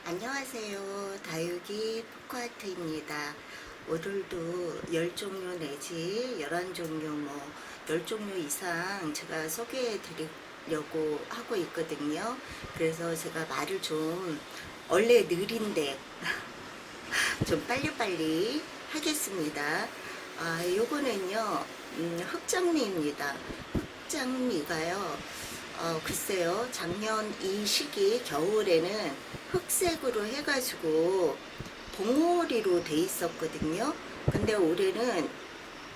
안녕하세요. 다육이 포크아트입니다. 오늘도 10종류 내지 11종류 10종류 이상 제가 소개해 드리려고 하고 있거든요. 그래서 제가 말을 좀 원래 느린데 좀 빨리빨리 하겠습니다. 요거는요 흑장미입니다. 흑장미가요 글쎄요, 작년 이 시기 겨울에는 흑색으로 해가지고 봉오리로 돼 있었거든요. 근데 올해는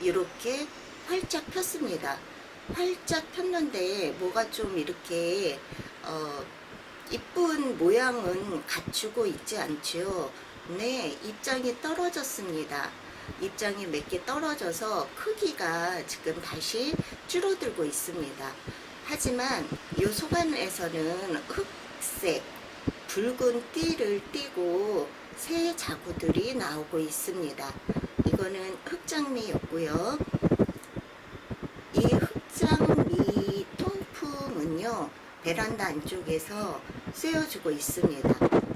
이렇게 활짝 폈습니다. 활짝 폈는데 뭐가 좀 이렇게 이쁜 모양은 갖추고 있지 않죠. 네, 입장이 떨어졌습니다. 입장이 몇 개 떨어져서 크기가 지금 다시 줄어들고 있습니다. 하지만 이 속안에서는 흑색, 붉은 띠를 띠고 새 자구들이 나오고 있습니다. 이거는 흑장미였고요. 이 흑장미 통풍은요, 베란다 안쪽에서 쓰여주고 있습니다.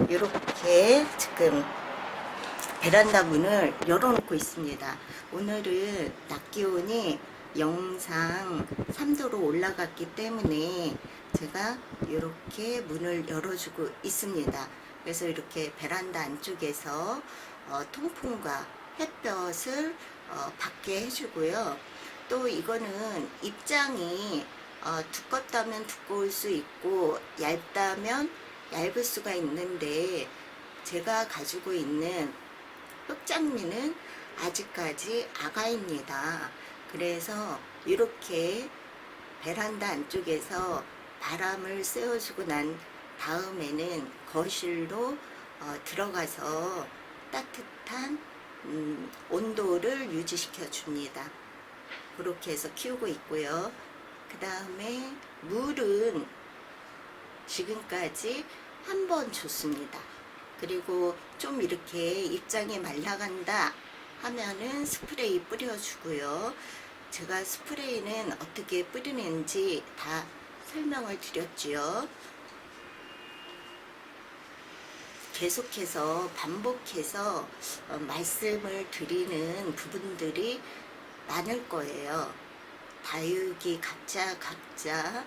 이렇게 지금 베란다 문을 열어놓고 있습니다. 오늘은 낮 기온이 영상 3도로 올라갔기 때문에 제가 이렇게 문을 열어주고 있습니다. 그래서 이렇게 베란다 안쪽에서 통풍과 햇볕을 받게 해주고요. 또 이거는 입장이 두껍다면 두꺼울 수 있고 얇다면 얇을 수가 있는데, 제가 가지고 있는 흑장미는 아직까지 아가입니다. 그래서 이렇게 베란다 안쪽에서 바람을 쐬어주고 난 다음에는 거실로 들어가서 따뜻한 온도를 유지시켜 줍니다. 그렇게 해서 키우고 있고요. 그 다음에 물은 지금까지 한 번 줬습니다. 그리고 좀 이렇게 입장이 말라간다 하면은 스프레이 뿌려주고요. 제가 스프레이는 어떻게 뿌리는지 다 설명을 드렸지요. 계속해서 반복해서 말씀을 드리는 부분들이 많을 거예요. 다육이 각자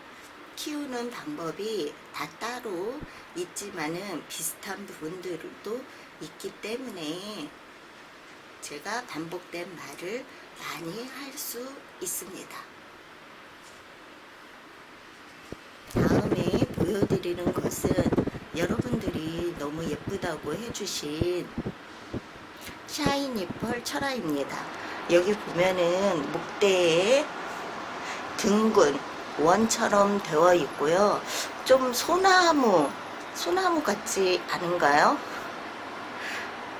키우는 방법이 다 따로 있지만은 비슷한 부분들도 있기 때문에 제가 반복된 말을 많이 할 수 있습니다. 다음에 보여드리는 것은 여러분들이 너무 예쁘다고 해주신 샤이니 펄 철화입니다. 여기 보면은 목대에 둥근 원처럼 되어 있고요. 좀 소나무 같지 않은가요?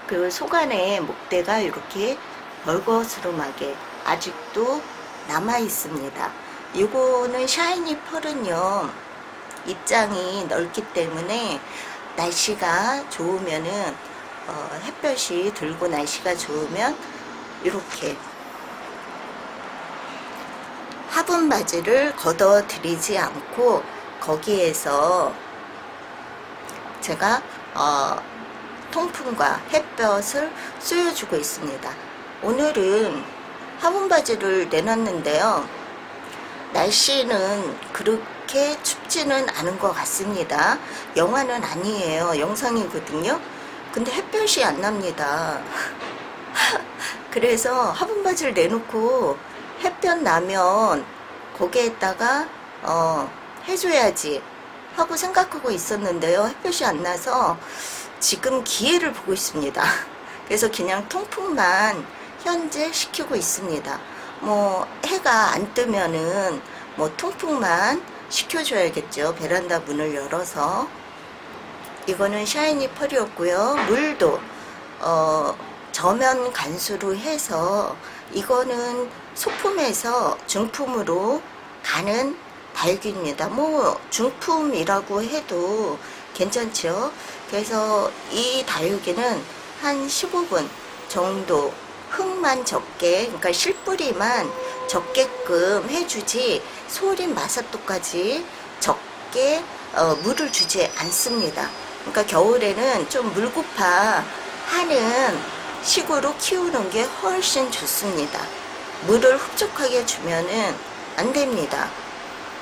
그 속안에 목대가 이렇게 벌거스름하게 아직도 남아 있습니다. 이거는 샤이니 펄은요, 입장이 넓기 때문에 날씨가 좋으면은 햇볕이 들고 날씨가 좋으면 이렇게 화분 바지를 걷어 들이지 않고 거기에서 제가 통풍과 햇볕을 쏘여주고 있습니다. 오늘은 화분 바지를 내놨는데요. 날씨는 그렇게 춥지는 않은 것 같습니다. 영하는 아니에요. 영상이거든요. 근데 햇볕이 안 납니다. 그래서 화분 바지를 내놓고 햇볕 나면 거기에다가 해줘야지 하고 생각하고 있었는데요. 햇볕이 안 나서 지금 기회를 보고 있습니다. 그래서 그냥 통풍만 현재 시키고 있습니다. 뭐 해가 안 뜨면은 뭐 통풍만 시켜줘야겠죠. 베란다 문을 열어서. 이거는 샤이니 펄이었고요. 물도 저면 간수로 해서, 이거는 소품에서 중품으로 가는 다육이입니다. 뭐 중품이라고 해도 괜찮죠. 그래서 이 다육이는 한 15분 정도 흙만 적게, 그러니까 실뿌리만 적게끔 해주지 소림 마사토까지 적게 물을 주지 않습니다. 그러니까 겨울에는 좀 물고파 하는 식으로 키우는 게 훨씬 좋습니다. 물을 흡족하게 주면은 안 됩니다.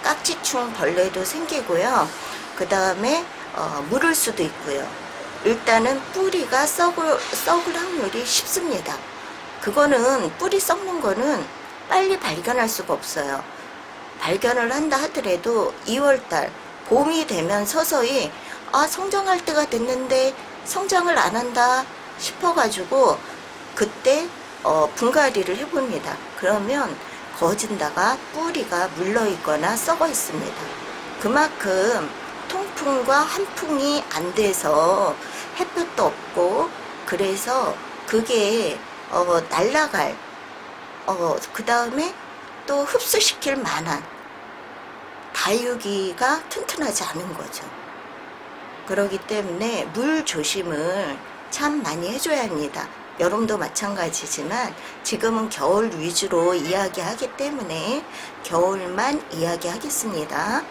깍지충 벌레도 생기고요. 그 다음에 물을 수도 있고요. 일단은 뿌리가 썩을 확률이 쉽습니다. 그거는 뿌리 썩는 거는 빨리 발견할 수가 없어요. 발견을 한다 하더라도 2월달 봄이 되면 서서히 성장할 때가 됐는데 성장을 안 한다 싶어가지고 그때 분갈이를 해봅니다. 그러면 거진다가 뿌리가 물러있거나 썩어 있습니다. 그만큼 통풍과 한풍이 안 돼서 햇볕도 없고 그래서 그게 날라갈 그 다음에 또 흡수시킬 만한 다육이가 튼튼하지 않은 거죠. 그렇기 때문에 물 조심을 참 많이 해줘야 합니다. 여름도 마찬가지지만 지금은 겨울 위주로 이야기하기 때문에 겨울만 이야기하겠습니다.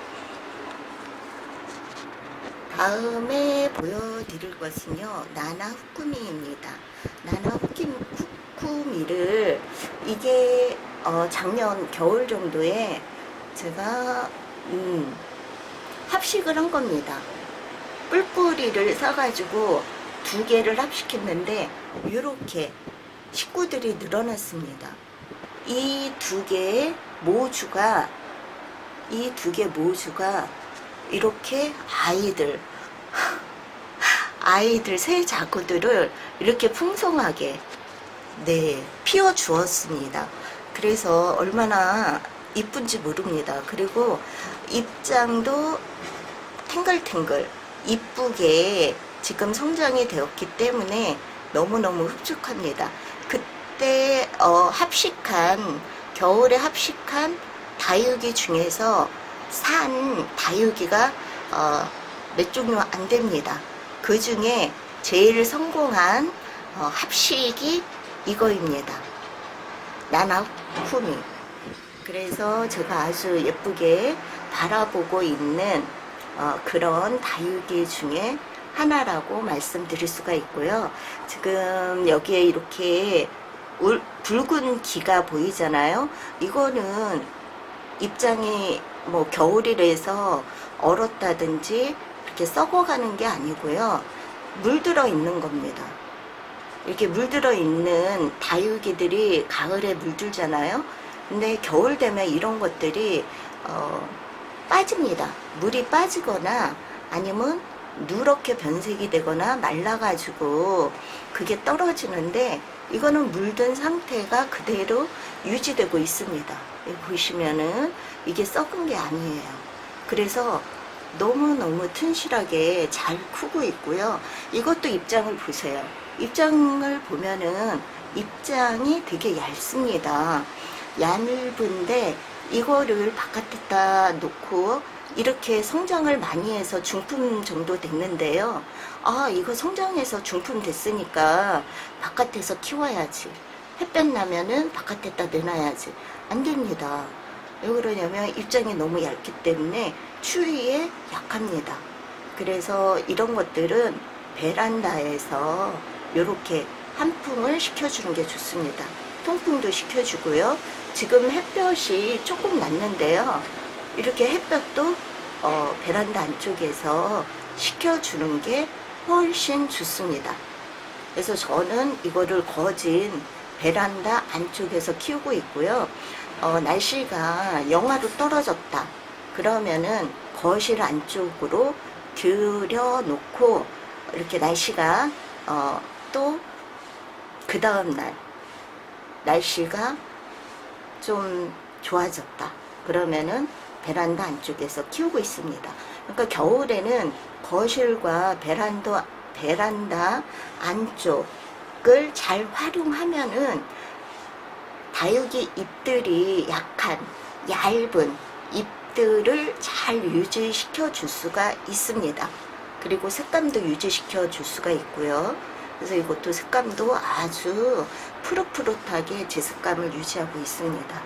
다음에 보여드릴 것은요, 나나 후쿠미입니다. 나나 후쿠미를 이게 작년 겨울 정도에 제가 합식을 한 겁니다. 뿔뿌리를 사가지고 2개를 합식했는데 이렇게 식구들이 늘어났습니다. 이 2개의 모주가 이렇게 아이들 새 자구들을 이렇게 풍성하게 피워 주었습니다. 그래서 얼마나 이쁜지 모릅니다. 그리고 입장도 탱글탱글 이쁘게 지금 성장이 되었기 때문에 너무너무 흡족합니다. 그때 겨울에 합식한 다육이 중에서 산 다육이가 몇 종류 안 됩니다. 그 중에 제일 성공한 합식이 이거입니다. 나나후쿠미. 그래서 제가 아주 예쁘게 바라보고 있는 그런 다육이 중에 하나라고 말씀드릴 수가 있고요. 지금 여기에 이렇게 붉은 기가 보이잖아요. 이거는 입장이 뭐 겨울이라서 얼었다든지 이렇게 썩어가는 게 아니고요. 물들어 있는 겁니다. 이렇게 물들어 있는 다육이들이 가을에 물들잖아요. 근데 겨울 되면 이런 것들이 빠집니다. 물이 빠지거나 아니면 누렇게 변색이 되거나 말라가지고 그게 떨어지는데 이거는 물든 상태가 그대로 유지되고 있습니다. 여기 보시면은 이게 썩은 게 아니에요. 그래서 너무너무 튼실하게 잘 크고 있고요. 이것도 입장을 보세요. 입장을 보면은 입장이 되게 얇습니다. 얇은데 이거를 바깥에다 놓고 이렇게 성장을 많이 해서 중품 정도 됐는데요. 이거 성장해서 중품 됐으니까 바깥에서 키워야지. 햇볕 나면은 바깥에다 내놔야지. 안 됩니다. 왜 그러냐면 입장이 너무 얇기 때문에 추위에 약합니다. 그래서 이런 것들은 베란다에서 이렇게 한풍을 시켜주는 게 좋습니다. 통풍도 시켜주고요. 지금 햇볕이 조금 났는데요. 이렇게 햇볕도 베란다 안쪽에서 식혀주는 게 훨씬 좋습니다. 그래서 저는 이거를 거진 베란다 안쪽에서 키우고 있고요. 날씨가 영하로 떨어졌다 그러면은 거실 안쪽으로 들여놓고 이렇게 날씨가 또 그 다음날 날씨가 좀 좋아졌다 그러면은 베란다 안쪽에서 키우고 있습니다. 그러니까 겨울에는 거실과 베란다 안쪽을 잘 활용하면은 다육이 잎들이 약한 얇은 잎들을 잘 유지시켜 줄 수가 있습니다. 그리고 색감도 유지시켜 줄 수가 있고요. 그래서 이것도 색감도 아주 푸릇푸릇하게 제 색감을 유지하고 있습니다.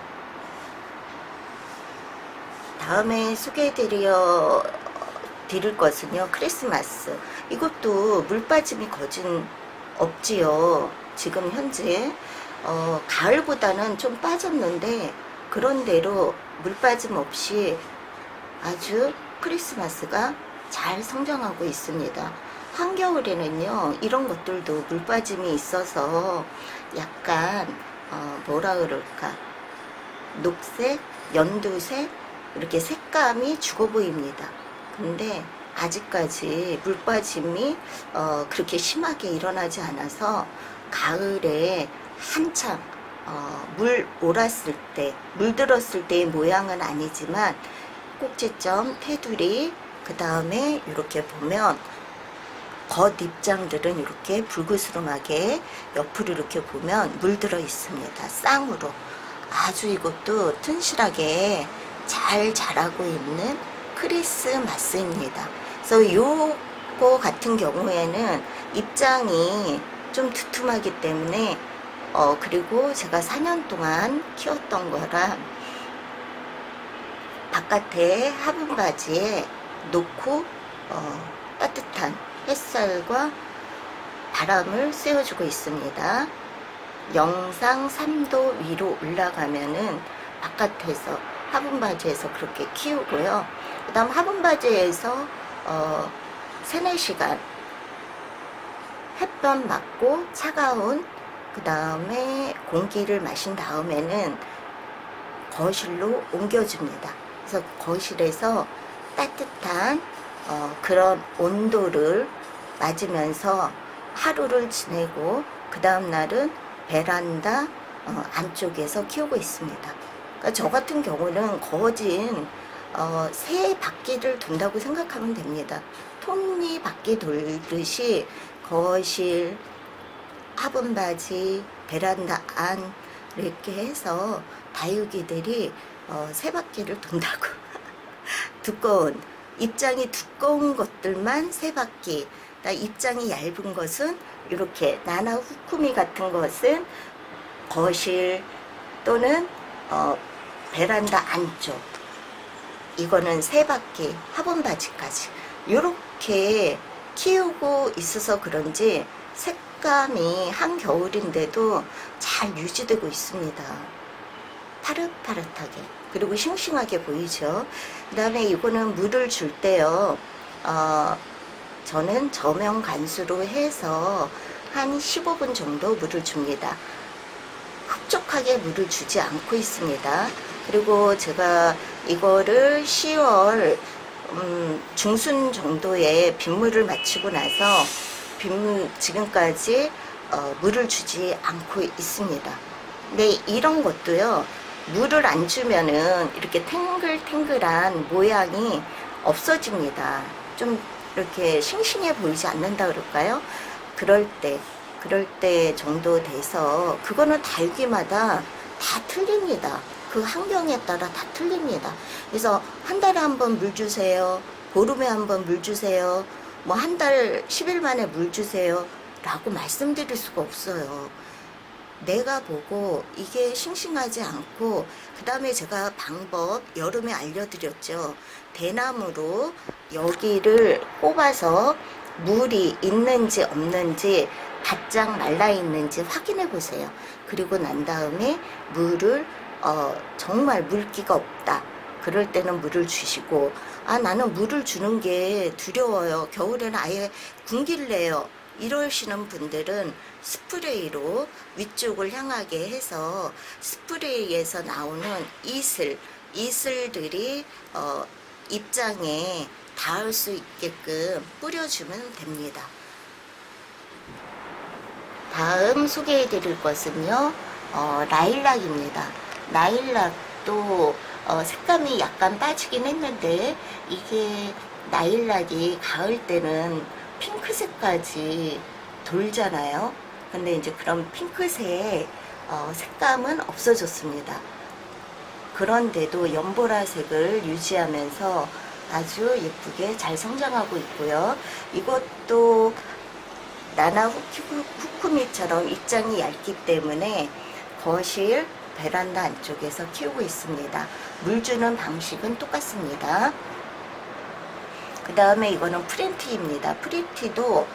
다음에 소개해드릴 드릴 것은요, 크리스마스. 이것도 물 빠짐이 거진 없지요. 지금 현재 가을보다는 좀 빠졌는데 그런대로 물 빠짐 없이 아주 크리스마스가 잘 성장하고 있습니다. 한겨울에는요, 이런 것들도 물 빠짐이 있어서 약간 뭐라 그럴까, 녹색, 연두색 이렇게 색감이 죽어 보입니다. 근데 아직까지 물 빠짐이 그렇게 심하게 일어나지 않아서 가을에 한창 물 몰았을 때, 물들었을 때의 모양은 아니지만 꼭지점, 테두리, 그 다음에 이렇게 보면 겉입장들은 이렇게 불그스름하게 옆으로 이렇게 보면 물들어 있습니다. 쌍으로. 아주 이것도 튼실하게 잘 자라고 있는 크리스마스입니다. 그래서 요거 같은 경우에는 입장이 좀 두툼하기 때문에 그리고 제가 4년 동안 키웠던 거라 바깥에 화분 바지에 놓고 따뜻한 햇살과 바람을 쐬어주고 있습니다. 영상 3도 위로 올라가면은 바깥에서 화분 바지에서 그렇게 키우고요. 그 다음 화분 바지에서 3-4시간 햇볕 맞고 차가운 그 다음에 공기를 마신 다음에는 거실로 옮겨줍니다. 그래서 거실에서 따뜻한 그런 온도를 맞으면서 하루를 지내고 그 다음 날은 베란다 안쪽에서 키우고 있습니다. 그러니까 저 같은 경우는 거진 새 바퀴를 돈다고 생각하면 됩니다. 톱니 바퀴 돌듯이 거실, 화분 바지, 베란다 안 이렇게 해서 다육이들이 새 바퀴를 돈다고 두꺼운 입장이 두꺼운 것들만 세 바퀴, 입장이 얇은 것은 이렇게 나나 후쿠미 같은 것은 거실 또는 베란다 안쪽, 이거는 세 바퀴, 화분 바지까지 이렇게 키우고 있어서 그런지 색감이 한겨울인데도 잘 유지되고 있습니다. 파릇파릇하게, 그리고 싱싱하게 보이죠. 그 다음에 이거는 물을 줄 때요, 저는 저명 간수로 해서 한 15분 정도 물을 줍니다. 흡족하게 물을 주지 않고 있습니다. 그리고 제가 이거를 10월 중순 정도에 빗물을 마치고 나서 지금까지 물을 주지 않고 있습니다. 근데 이런 것도요, 물을 안 주면은 이렇게 탱글탱글한 모양이 없어집니다. 좀 이렇게 싱싱해 보이지 않는다 그럴까요? 그럴 때 정도 돼서, 그거는 다육이마다 다 틀립니다. 그 환경에 따라 다 틀립니다. 그래서 한 달에 한 번 물 주세요, 보름에 한 번 물 주세요, 뭐 한 달 10일 만에 물 주세요 라고 말씀드릴 수가 없어요. 내가 보고 이게 싱싱하지 않고, 그 다음에 제가 방법 여름에 알려드렸죠. 대나무로 여기를 꼽아서 물이 있는지 없는지, 바짝 말라 있는지 확인해 보세요. 그리고 난 다음에 물을 정말 물기가 없다, 그럴 때는 물을 주시고, 나는 물을 주는 게 두려워요, 겨울에는 아예 군길래요, 이러시는 분들은 스프레이로 위쪽을 향하게 해서 스프레이에서 나오는 이슬들이 입장에 닿을 수 있게끔 뿌려주면 됩니다. 다음 소개해 드릴 것은요, 라일락입니다. 라일락도 색감이 약간 빠지긴 했는데, 이게 라일락이 가을 때는 핑크색까지 돌잖아요. 근데 이제 그런 핑크색 색감은 없어졌습니다. 그런데도 연보라색을 유지하면서 아주 예쁘게 잘 성장하고 있고요. 이것도 나나 후쿠미처럼 입장이 얇기 때문에 거실, 베란다 안쪽에서 키우고 있습니다. 물 주는 방식은 똑같습니다. 그 다음에 이거는 프린티입니다. 프린티도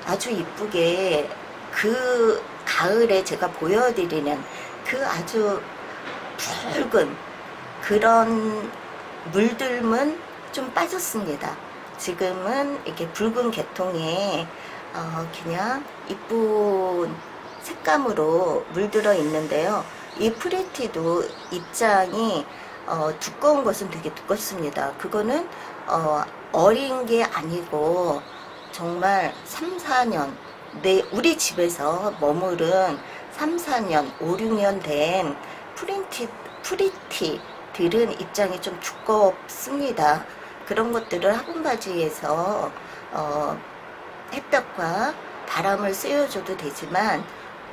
아주 이쁘게 그 가을에 제가 보여드리는 그 아주 붉은 그런 물들은 좀 빠졌습니다. 지금은 이렇게 붉은 계통에 그냥 이쁜 색감으로 물들어 있는데요. 이 프리티도 입장이 두꺼운 것은 되게 두껍습니다. 그거는 어린 게 아니고 정말 3, 4년 우리 집에서 머무른 3, 4년, 5, 6년 된 프리티들은 입장이 좀 두껍습니다. 그런 것들을 화분 바지에서 햇볕과 바람을 쐬어줘도 되지만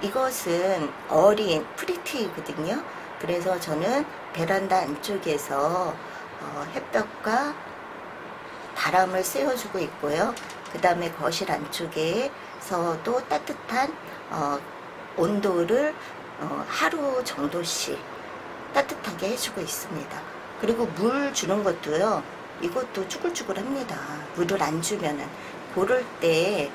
이것은 어린 프리티거든요. 그래서 저는 베란다 안쪽에서 햇볕과 바람을 쐬어주고 있고요. 그 다음에 거실 안쪽에서도 따뜻한 온도를 하루 정도씩 따뜻하게 해주고 있습니다. 그리고 물 주는 것도요. 이것도 쭈글쭈글합니다. 물을 안 주면은 고를 때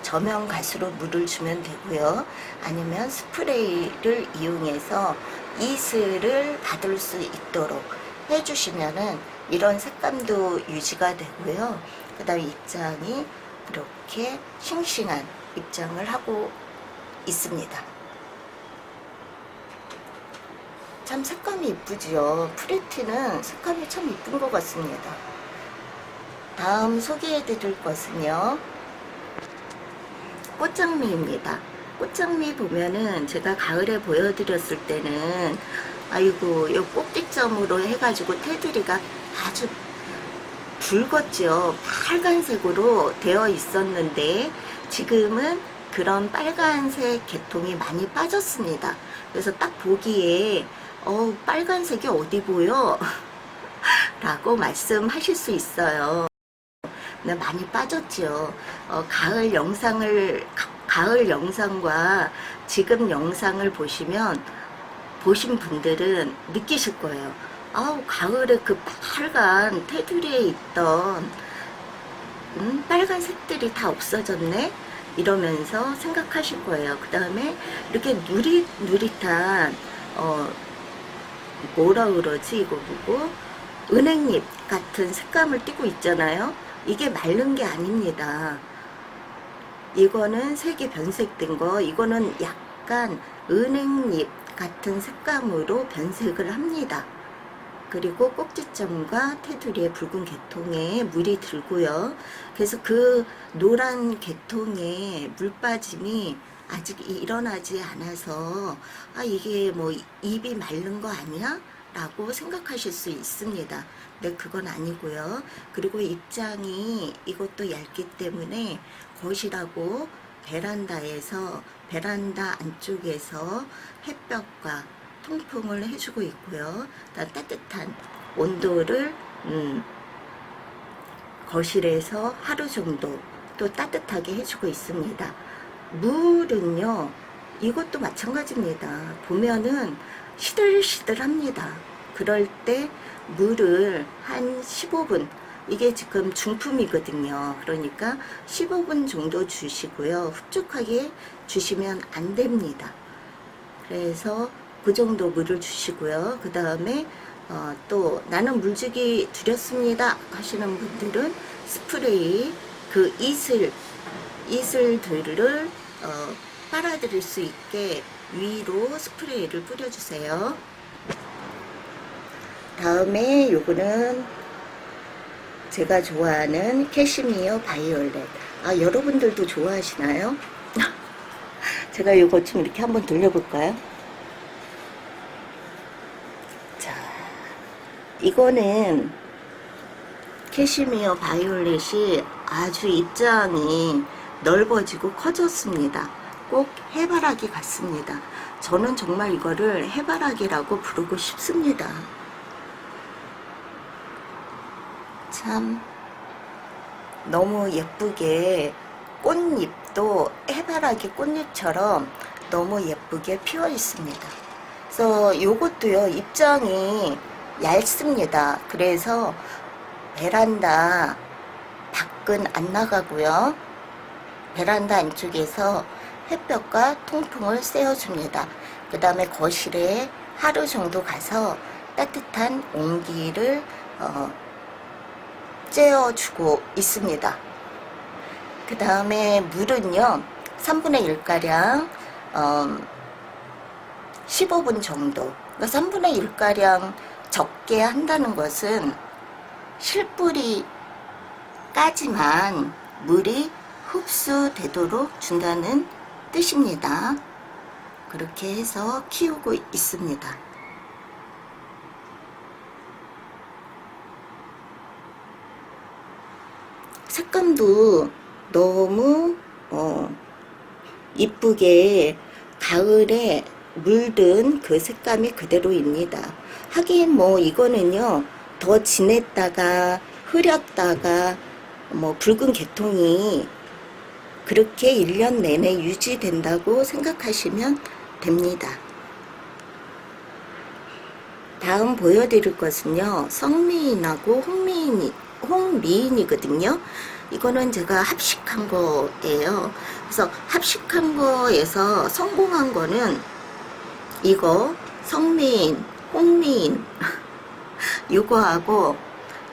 저면 가스로 물을 주면 되고요. 아니면 스프레이를 이용해서 이슬을 받을 수 있도록 해주시면은 이런 색감도 유지가 되고요. 그 다음에 입장이 이렇게 싱싱한 입장을 하고 있습니다. 참 색감이 이쁘지요. 프리티는 색감이 참 이쁜 것 같습니다. 다음 소개해 드릴 것은요, 꽃장미입니다. 꽃장미 보면은 제가 가을에 보여드렸을 때는 아이고 요 꼭지점으로 해가지고 테두리가 아주 붉었죠. 빨간색으로 되어 있었는데 지금은 그런 빨간색 계통이 많이 빠졌습니다. 그래서 딱 보기에 빨간색이 어디 보여? 라고 말씀하실 수 있어요. 많이 빠졌죠. 가을 영상과 지금 영상을 보신 분들은 느끼실 거예요. 아우, 가을에 그 빨간 테두리에 있던 빨간 색들이 다 없어졌네? 이러면서 생각하실 거예요. 그 다음에 이렇게 누릿누릿한 뭐라 그러지 이거 보고 은행잎 같은 색감을 띠고 있잖아요. 이게 마른 게 아닙니다. 이거는 색이 변색된 거, 이거는 약간 은행잎 같은 색감으로 변색을 합니다. 그리고 꼭지점과 테두리에 붉은 계통에 물이 들고요. 그래서 그 노란 계통에 물 빠짐이 아직 일어나지 않아서 이게 뭐 잎이 마른 거 아니야? 라고 생각하실 수 있습니다. 근데 그건 아니고요. 그리고 입장이 이것도 얇기 때문에 거실하고 베란다 안쪽에서 햇볕과 통풍을 해주고 있고요. 따뜻한 온도를 거실에서 하루 정도 또 따뜻하게 해주고 있습니다. 물은요, 이것도 마찬가지입니다. 보면은 시들시들합니다. 그럴 때 물을 한 15분, 이게 지금 중품이거든요. 그러니까 15분 정도 주시고요. 흡족하게 주시면 안 됩니다. 그래서 그 정도 물을 주시고요. 그 다음에 또 나는 물주기 두렵습니다 하시는 분들은 스프레이 그 이슬들을 빨아들일 수 있게 위로 스프레이를 뿌려주세요. 다음에 요거는 제가 좋아하는 캐시미어 바이올렛. 여러분들도 좋아하시나요? 제가 요거 좀 이렇게 한번 돌려볼까요? 자, 이거는 캐시미어 바이올렛이 아주 입장이 넓어지고 커졌습니다. 꼭 해바라기 같습니다. 저는 정말 이거를 해바라기라고 부르고 싶습니다. 참 너무 예쁘게 꽃잎도 해바라기 꽃잎처럼 너무 예쁘게 피어 있습니다. 그래서 요것도요, 입장이 얇습니다. 그래서 베란다 밖은 안 나가고요. 베란다 안쪽에서 햇볕과 통풍을 쐬어줍니다. 그 다음에 거실에 하루 정도 가서 따뜻한 온기를 쬐어주고 있습니다. 그 다음에 물은요 3분의 1가량 15분 정도, 그러니까 3분의 1가량 적게 한다는 것은 실뿌리 까지만 물이 흡수되도록 준다는 뜻입니다. 그렇게 해서 키우고 있습니다. 색감도 너무 이쁘게 가을에 물든 그 색감이 그대로입니다. 하긴 뭐 이거는요 더 진했다가 흐렸다가 뭐 붉은 계통이 그렇게 1년 내내 유지된다고 생각하시면 됩니다. 다음 보여드릴 것은요 성미인하고 홍미인이거든요. 이거는 제가 합식한 거예요. 그래서 합식한 거에서 성공한 거는 이거 성미인, 홍미인 요거하고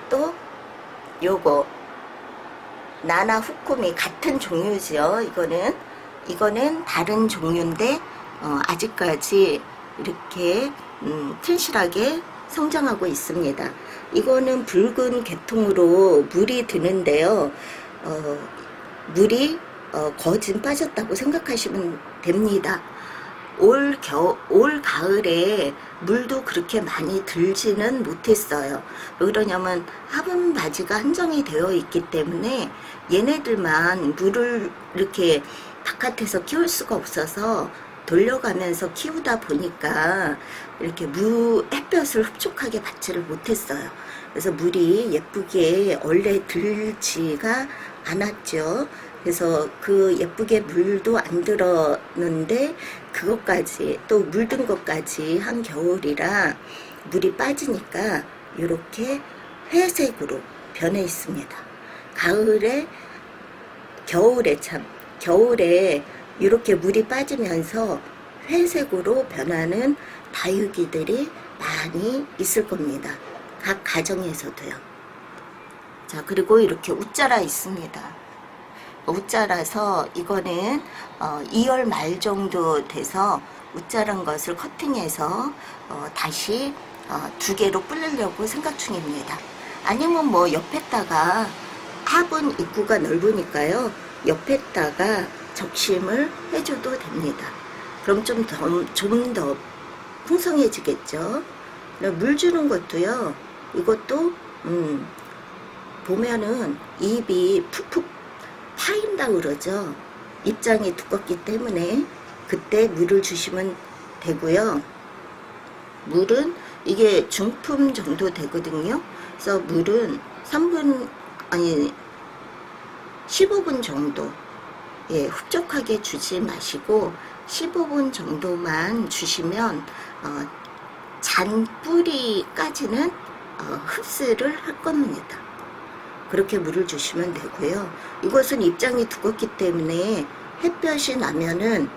또 요거 나나 후쿠미 같은 종류죠. 이거는 다른 종류인데 아직까지 이렇게 튼실하게 성장하고 있습니다. 이거는 붉은 계통으로 물이 드는데요. 물이 거진 빠졌다고 생각하시면 됩니다. 올 가을에 물도 그렇게 많이 들지는 못했어요. 왜 그러냐면 화분 바지가 한정이 되어 있기 때문에 얘네들만 물을 이렇게 바깥에서 키울 수가 없어서 돌려가면서 키우다 보니까 이렇게 햇볕을 흡족하게 받지를 못했어요. 그래서 물이 예쁘게 원래 들지가 않았죠. 그래서 그 예쁘게 물도 안 들었는데 그것까지 또 물든 것까지 한 겨울이라 물이 빠지니까 이렇게 회색으로 변해 있습니다. 겨울에 이렇게 물이 빠지면서 회색으로 변하는 다육이들이 많이 있을 겁니다. 각 가정에서도요. 자, 그리고 이렇게 웃자라 있습니다. 웃자라서 이거는 2월 말 정도 돼서 웃자란 것을 커팅해서 다시 2개로 불리려고 생각 중입니다. 아니면 뭐 옆에다가 화분 입구가 넓으니까요. 옆에다가 적심을 해줘도 됩니다. 그럼 좀 더 풍성해지겠죠. 물 주는 것도요. 이것도 보면은 잎이 푹푹 파인다 그러죠. 잎장이 두껍기 때문에 그때 물을 주시면 되고요. 물은 이게 중품 정도 되거든요. 그래서 물은 15분 정도 흡족하게 주지 마시고 15분 정도만 주시면 잔뿌리까지는 흡수를 할 겁니다. 그렇게 물을 주시면 되고요. 이것은 잎장이 두껍기 때문에 햇볕이 나면은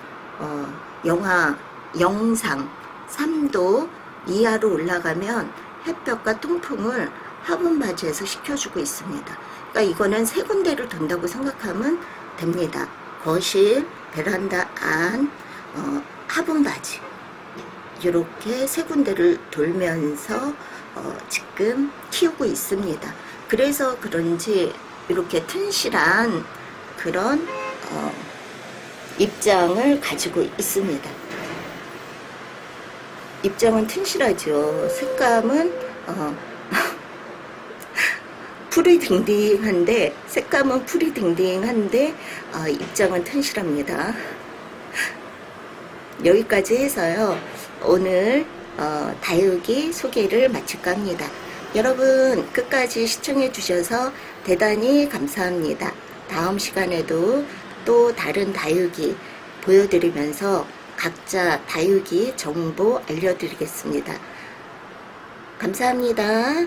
영상 3도 이하로 올라가면 햇볕과 통풍을 화분 바지에서 시켜주고 있습니다. 그러니까 이거는 세 군데를 돈다고 생각하면 됩니다. 거실, 베란다 안, 화분 바지 이렇게 세 군데를 돌면서 지금 키우고 있습니다. 그래서 그런지 이렇게 튼실한 그런 입장을 가지고 있습니다. 입장은 튼실하죠. 색감은 푸리딩딩한데 색감은 푸리딩딩한데 입장은 튼실합니다. 여기까지 해서요. 오늘 다육이 소개를 마칠까 합니다. 여러분 끝까지 시청해 주셔서 대단히 감사합니다. 다음 시간에도 또 다른 다육이 보여드리면서 각자 다육이 정보 알려드리겠습니다. 감사합니다.